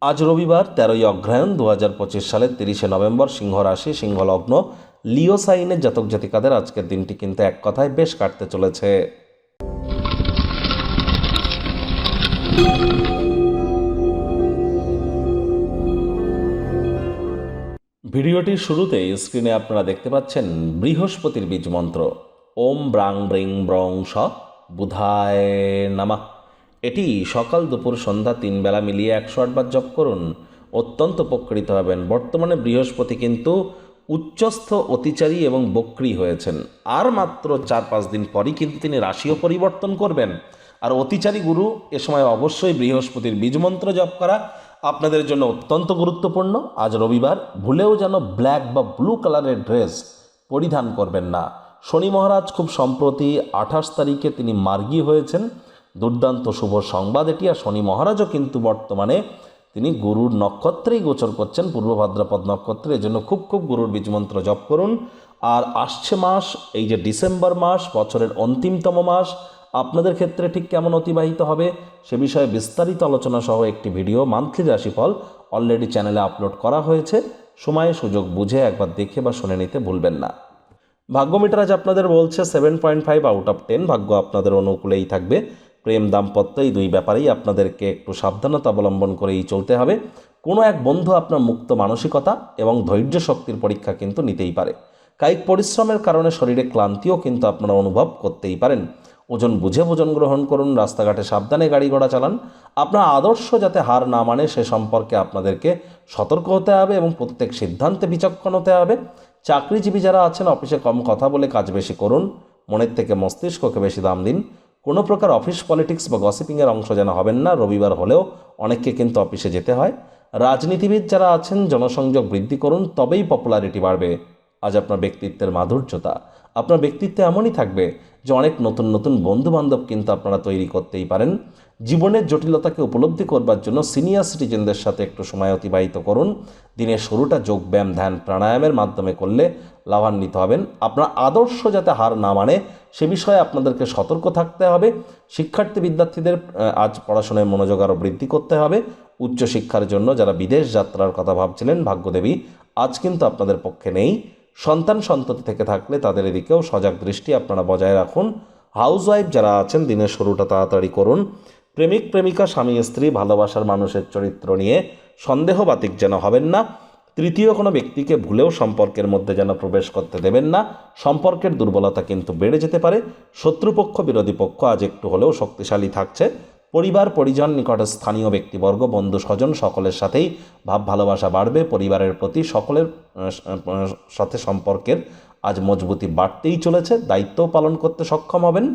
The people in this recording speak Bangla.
আজ রবিবার 13ই অগ্রহায়ণ 2025 সালের 30শে নভেম্বর, সিংহ রাশি, সিংহ লগ্ন, লিও সাইনের জাতক জাতিকাদের আজকের দিনটি কিন্তু এক কথায় বেশ কাটতে চলেছে। ভিডিওটির শুরুতে স্ক্রিনে আপনারা দেখতে পাচ্ছেন বৃহস্পতির বীজ মন্ত্র ওম ব্রাং ব্রিং ব্রং স বুধায় নামা। এটি সকাল দুপুর সন্ধ্যা 3 বেলা মিলিয়ে 108 বার জপ করুন, অত্যন্ত উপকৃত হবেন। বর্তমানে বৃহস্পতি কিন্তু উচ্চস্থ, অতিচারী এবং বক্রী হয়েছেন। আর মাত্র 4-5 দিন পরই কিন্তু তিনি রাশিও পরিবর্তন করবেন। আর অতিচারী গুরু এ সময় অবশ্যই বৃহস্পতির বীজমন্ত্র জপ করা আপনাদের জন্য অত্যন্ত গুরুত্বপূর্ণ। আজ রবিবার ভুলেও যেন ব্ল্যাক বা ব্লু কালারের ড্রেস পরিধান করবেন না। শনি মহারাজ খুব সম্প্রতি 28 তারিখে তিনি মার্গী হয়েছেন। দুর্দান্ত শুভ সংবাদ এটি। আর শনি মহারাজও কিন্তু বর্তমানে তিনি গুরুর নক্ষত্রেই গোচর করছেন, পূর্ব ভাদ্রপদ নক্ষত্রে। এজন্য খুব গুরুর বীজমন্ত্র জপ করুন। আর আসছে মাস, এই যে ডিসেম্বর মাস, বছরের অন্তিমতম মাস, আপনাদের ক্ষেত্রে ঠিক কেমন অতিবাহিত হবে সে বিষয়ে বিস্তারিত আলোচনা সহ একটি ভিডিও মান্থলি রাশিফল অলরেডি চ্যানেলে আপলোড করা হয়েছে। সময় সুযোগ বুঝে একবার দেখে বা শুনে নিতে ভুলবেন না। ভাগ্য মিটার আজ আপনাদের বলছে 7.5 আউট অফ 10। ভাগ্য আপনাদের অনুকূলেই থাকবে। প্রেম, দাম্পত্য এই দুই ব্যাপারেই আপনাদেরকে একটু সাবধানতা অবলম্বন করেই চলতে হবে। কোনো এক বন্ধু আপনার মুক্ত মানসিকতা এবং ধৈর্য শক্তির পরীক্ষা কিন্তু নিতেই পারে। কায়িক পরিশ্রমের কারণে শরীরে ক্লান্তিও কিন্তু আপনারা অনুভব করতেই পারেন। ওজন বুঝে ভোজন গ্রহণ করুন। রাস্তাঘাটে সাবধানে গাড়ি ঘোড়া চালান। আপনার আদর্শ যাতে হার না মানে সে সম্পর্কে আপনাদেরকে সতর্ক হতে হবে এবং প্রত্যেক সিদ্ধান্তে বিচক্ষণ হতে হবে। চাকরিজীবী যারা আছেন, অফিসে কম কথা বলে কাজ বেশি করুন। মনের থেকে মস্তিষ্ককে বেশি দাম দিন। কোনো প্রকার অফিস পলিটিক্স বা গসিপিংয়ের অংশ যেন হবেন না। রবিবার হলেও অনেককে কিন্তু অফিসে যেতে হয়। রাজনীতিবিদ যারা আছেন, জনসংযোগ বৃদ্ধি করুন, তবেই পপুলারিটি বাড়বে। আজ আপনার ব্যক্তিত্বের মাধুর্যতা, আপনার ব্যক্তিত্বে এমনই থাকবে যে অনেক নতুন বন্ধুবান্ধব কিন্তু আপনারা তৈরি করতেই পারেন। জীবনের জটিলতাকে উপলব্ধি করবার জন্য সিনিয়র সিটিজেনদের সাথে একটু সময় অতিবাহিত করুন। দিনের শুরুটা যোগব্যায়াম, ধ্যান, প্রাণায়ামের মাধ্যমে করলে লাভান্বিত হবেন। আপনার আদর্শ যাতে হার না মানে সে বিষয়ে আপনাদেরকে সতর্ক থাকতে হবে। শিক্ষার্থী বিদ্যার্থীদের আজ পড়াশোনায় মনোযোগ আরও বৃদ্ধি করতে হবে। উচ্চশিক্ষার জন্য যারা বিদেশ যাত্রার কথা ভাবছিলেন, ভাগ্যদেবী আজ কিন্তু আপনাদের পক্ষে নেই। সন্ততি থেকে থাকলে তাদের এদিকেও সজাগ দৃষ্টি আপনারা বজায় রাখুন। হাউসওয়াইফ যারা আছেন, দিনের শুরুটা তাড়াতাড়ি করুন। প্রেমিক প্রেমিকা, স্বামী স্ত্রী, ভালোবাসার মানুষের চরিত্র নিয়ে সন্দেহবাতিক যেন হবেন না। তৃতীয় কোনো ব্যক্তিকে ভুলেও সম্পর্কের মধ্যে যেন প্রবেশ করতে দেবেন না। সম্পর্কের দুর্বলতা কিন্তু বেড়ে যেতে পারে। শত্রুপক্ষ, বিরোধী পক্ষ আজ একটু হলেও শক্তিশালী থাকছে। পরিবার পরিজন, নিকটের স্থানীয় ব্যক্তিবর্গ, বন্ধু স্বজন সকলের সাথেই ভাব ভালোবাসা বাড়বে। পরিবারের প্রতি সকলের সাথে সম্পর্কের আজ মজবুতি বাড়তেই চলেছে। দায়িত্বও পালন করতে সক্ষম হবেন।